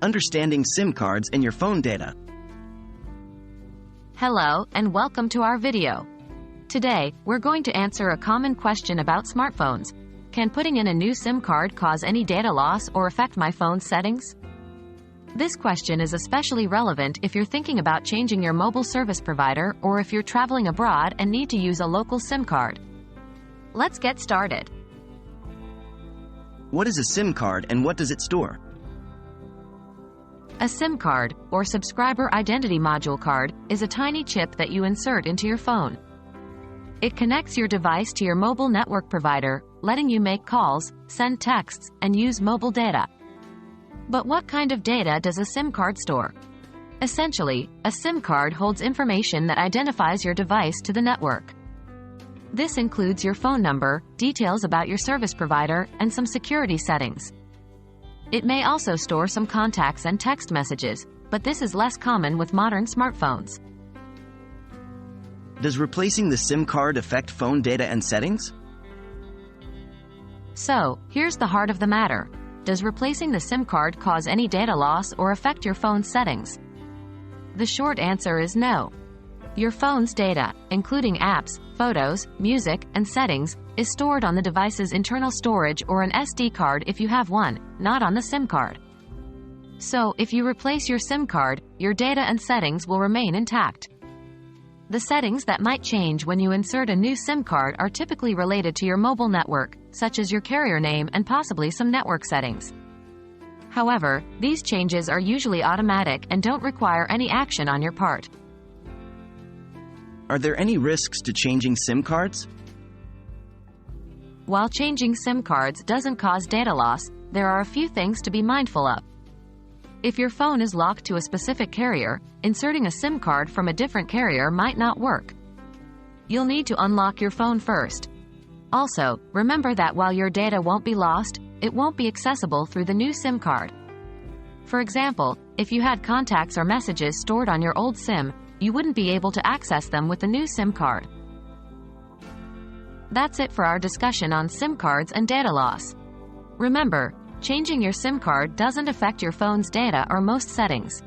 understanding SIM cards and your phone data. Hello, and welcome to our video. Today, we're going to answer a common question about smartphones. Can putting in a new SIM card cause any data loss or affect my phone's settings? This question is especially relevant if you're thinking about changing your mobile service provider or if you're traveling abroad and need to use a local SIM card. Let's get started. What is a SIM card and what does it store? A SIM card, or subscriber identity module card, is a tiny chip that you insert into your phone. It connects your device to your mobile network provider, letting you make calls, send texts, and use mobile data. But what kind of data does a SIM card store? Essentially, a SIM card holds information that identifies your device to the network. This includes your phone number, details about your service provider, and some security settings. It may also store some contacts and text messages, but this is less common with modern smartphones. Does replacing the SIM card affect phone data and settings? So, here's the heart of the matter. Does replacing the SIM card cause any data loss or affect your phone's settings? The short answer is no. Your phone's data, including apps, photos, music, and settings, is stored on the device's internal storage or an SD card if you have one, not on the SIM card. So, if you replace your SIM card, your data and settings will remain intact. The settings that might change when you insert a new SIM card are typically related to your mobile network, such as your carrier name and possibly some network settings. However, these changes are usually automatic and don't require any action on your part. Are there any risks to changing SIM cards? While changing SIM cards doesn't cause data loss, there are a few things to be mindful of. If your phone is locked to a specific carrier, inserting a SIM card from a different carrier might not work. You'll need to unlock your phone first. Also, remember that while your data won't be lost, it won't be accessible through the new SIM card. For example, if you had contacts or messages stored on your old SIM, you wouldn't be able to access them with the new SIM card. That's it for our discussion on SIM cards and data loss. Remember, changing your SIM card doesn't affect your phone's data or most settings.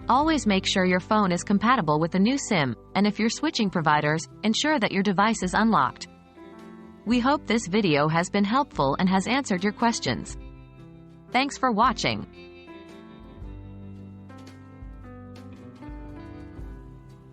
Always make sure your phone is compatible with the new SIM, and if you're switching providers, ensure that your device is unlocked. We hope this video has been helpful and has answered your questions. Thanks for watching.